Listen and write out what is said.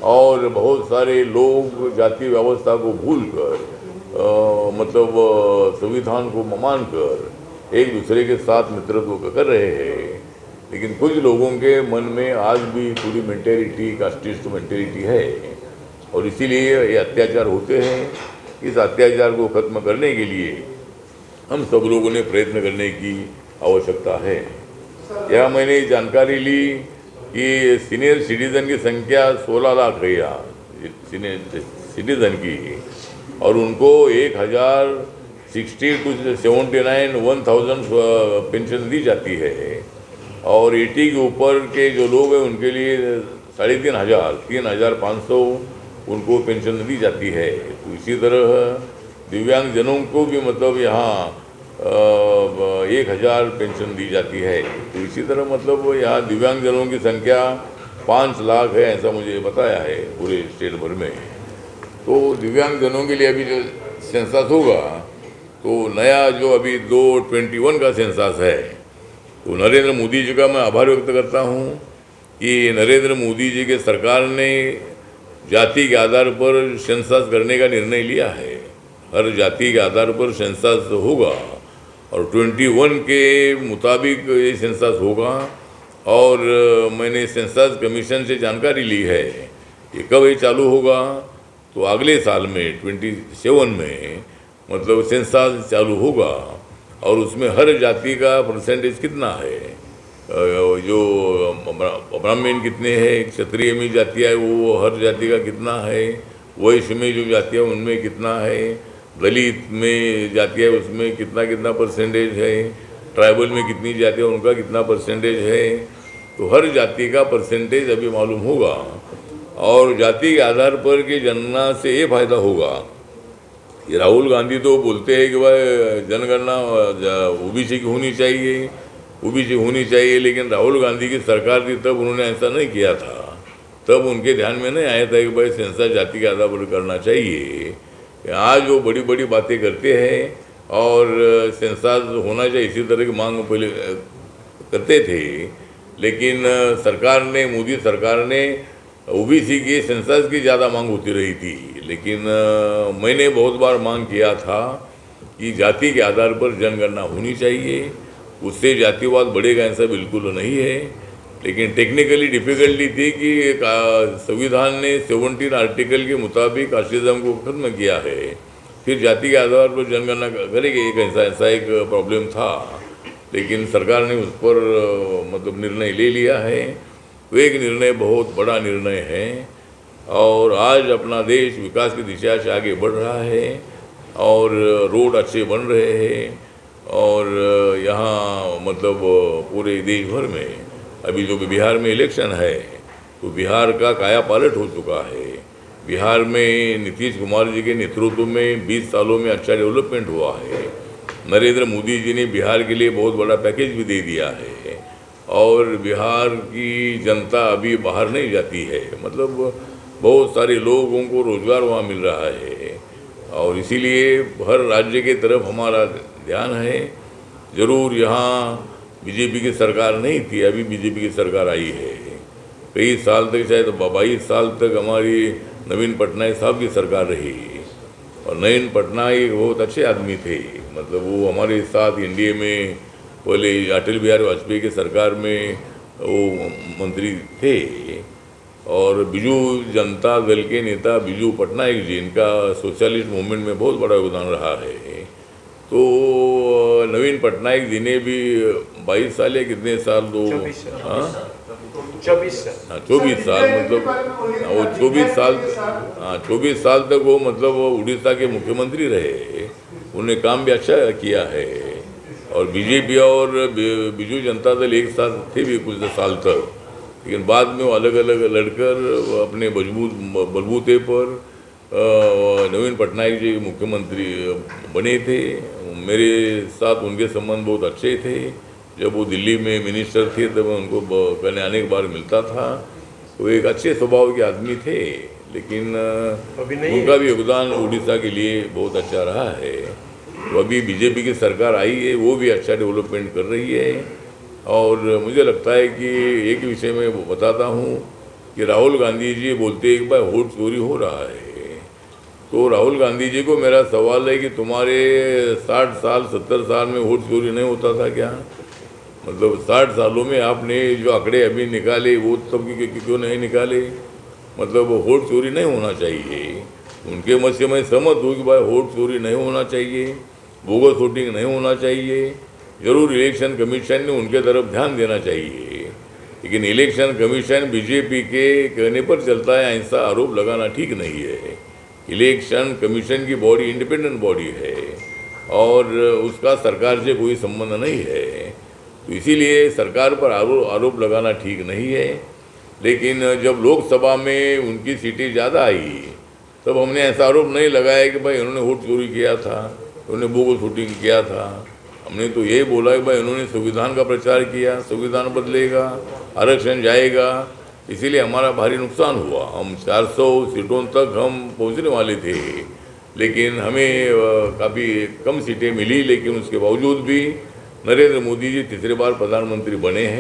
और बहुत सारे लोग जाति व्यवस्था को भूलकर संविधान को मानकर एक दूसरे के साथ मित्रत्व कर रहे हैं। लेकिन कुछ लोगों के मन में आज भी पूरी मेंटेलिटी, कास्टिस्ट मेंटेलिटी है और इसीलिए ये अत्याचार होते हैं। इस अत्याचार को खत्म करने के लिए हम सब लोगों ने प्रयत्न करने की आवश्यकता है। यह मैंने जानकारी ली कि सीनियर सिटीज़न की संख्या 16 लाख है यहाँ सीनियर सिटीज़न की, और उनको 1060 to 79 1000 पेंशन दी जाती है, और 80 के ऊपर के जो लोग हैं उनके लिए 3500 उनको पेंशन दी जाती है। तो इसी तरह दिव्यांग जनों को भी मतलब यहाँ 1000 पेंशन दी जाती है। तो इसी तरह मतलब यहाँ दिव्यांग जनों की संख्या 5 लाख है, ऐसा मुझे बताया है पूरे स्टेट भर में। तो दिव्यांग जनों के लिए अभी जो सेंसस होगा, तो नया जो अभी 2021 का सेंसस है, तो नरेंद्र मोदी जी का मैं आभार व्यक्त करता हूँ कि नरेंद्र मोदी जी के सरकार ने जाति के आधार पर सेंसस करने का निर्णय लिया है। हर जाति के आधार पर सेंसस होगा और 21 के मुताबिक ये सेंसस होगा। और मैंने सेंसस कमीशन से जानकारी ली है कि कब ये चालू होगा, तो अगले साल में 27 में मतलब सेंसस चालू होगा और उसमें हर जाति का परसेंटेज कितना है, जो ब्राह्मण कितने हैं, क्षत्रिय में जातियाँ वो हर जाति का कितना है, वैश्य में जो जातियाँ उनमें कितना है, दलित में जातियाँ उसमें कितना परसेंटेज है, ट्राइबल में कितनी जातियाँ उनका कितना परसेंटेज है। तो हर जाति का परसेंटेज अभी मालूम होगा और जाति के आधार पर के जनगणना से ये फायदा होगा। ये राहुल गांधी तो बोलते हैं कि भाई जनगणना ओबीसी की होनी चाहिए, लेकिन राहुल गांधी की सरकार थी तब उन्होंने ऐसा नहीं किया था। तब उनके ध्यान में नहीं आया था कि भाई सेंसस जाति के आधार पर करना चाहिए। आज वो बड़ी बड़ी बातें करते हैं और सेंसस होना चाहिए इसी तरह की मांग पहले करते थे, लेकिन सरकार ने, मोदी सरकार ने ओबीसी की सेंसस की ज़्यादा मांग होती रही थी। लेकिन मैंने बहुत बार मांग किया था कि जाति के आधार पर जनगणना होनी चाहिए, उससे जातिवाद बढ़ेगा ऐसा बिल्कुल नहीं है। लेकिन टेक्निकली डिफ़िकल्टी थी कि संविधान ने 17 आर्टिकल के मुताबिक कास्टिज्म को खत्म किया है, फिर जाति के आधार पर जनगणना करेगी, एक ऐसा एक प्रॉब्लम था। लेकिन सरकार ने उस पर मतलब निर्णय ले लिया है। वो एक निर्णय बहुत बड़ा निर्णय है और आज अपना देश विकास की दिशा से आगे बढ़ रहा है और रोड अच्छे बन रहे हैं। और यहाँ मतलब पूरे देश भर में अभी जो बिहार में इलेक्शन है, तो बिहार का काया पलट हो चुका है। बिहार में नीतीश कुमार जी के नेतृत्व में 20 सालों में अच्छा डेवलपमेंट हुआ है। नरेंद्र मोदी जी ने बिहार के लिए बहुत बड़ा पैकेज भी दे दिया है और बिहार की जनता अभी बाहर नहीं जाती है, मतलब बहुत सारे लोगों को रोज़गार वहाँ मिल रहा है और इसीलिए हर राज्य के तरफ हमारा ध्यान है। ज़रूर यहाँ बीजेपी की सरकार नहीं थी, अभी बीजेपी की सरकार आई है। कई साल तक, शायद 22 साल तक हमारी नवीन पटनायक साहब की सरकार रही और नवीन पटनायक बहुत अच्छे आदमी थे, मतलब वो हमारे साथ एनडीए में पहले अटल बिहारी वाजपेयी की सरकार में वो मंत्री थे। और बिजू जनता दल के नेता बिजू पटनायक जी, इनका सोशलिस्ट मूवमेंट में बहुत बड़ा योगदान रहा है। तो नवीन पटनायक जी ने भी 22 साल या कितने साल, 24 साल मतलब वो 24 साल तक वो मतलब उड़ीसा के मुख्यमंत्री रहे। उन्होंने काम भी अच्छा किया है और बीजेपी और बिजू जनता दल एक साथ थे भी कुछ साल तक, लेकिन बाद में वो अलग अलग लड़कर अपने बलबूते पर नवीन पटनायक जी मुख्यमंत्री बने थे। मेरे साथ उनके संबंध बहुत अच्छे थे। जब वो दिल्ली में मिनिस्टर थे तब मैं उनको कहने आने के बार मिलता था। वो एक अच्छे स्वभाव के आदमी थे, लेकिन उनका भी योगदान उड़ीसा के लिए बहुत अच्छा रहा है। तो अभी बीजेपी की सरकार आई है, वो भी अच्छा डेवलपमेंट कर रही है। और मुझे लगता है कि एक विषय में बताता हूँ कि राहुल गांधी जी बोलते हैं कि भाई वोट चोरी हो रहा है। तो राहुल गांधी जी को मेरा सवाल है कि तुम्हारे 60 साल 70 साल में वोट चोरी नहीं होता था क्या? मतलब 60 सालों में आपने जो आंकड़े अभी निकाले वो तब क्यों नहीं निकाले? मतलब वोट चोरी नहीं होना चाहिए। उनके मत से मैं सहमत हूँ कि भाई वोट चोरी नहीं होना चाहिए, बोगस वोटिंग नहीं होना चाहिए। जरूर इलेक्शन कमीशन ने उनके तरफ ध्यान देना चाहिए, लेकिन इलेक्शन कमीशन बीजेपी के कहने पर चलता है, ऐसा आरोप लगाना ठीक नहीं है। इलेक्शन कमीशन की बॉडी इंडिपेंडेंट बॉडी है और उसका सरकार से कोई संबंध नहीं है। तो इसीलिए सरकार पर आरोप लगाना ठीक नहीं है। लेकिन जब लोकसभा में उनकी सीटें ज़्यादा आई तब हमने ऐसा आरोप नहीं लगाया कि भाई उन्होंने वोट चोरी किया था, उन्होंने बोगस वोटिंग किया था। हमने तो यही बोला कि भाई उन्होंने संविधान का प्रचार किया, संविधान बदलेगा, आरक्षण जाएगा, इसीलिए हमारा भारी नुकसान हुआ। हम 400 सीटों तक हम पहुंचने वाले थे, लेकिन हमें काफ़ी कम सीटें मिली। लेकिन उसके बावजूद भी नरेंद्र मोदी जी तीसरी बार प्रधानमंत्री बने हैं।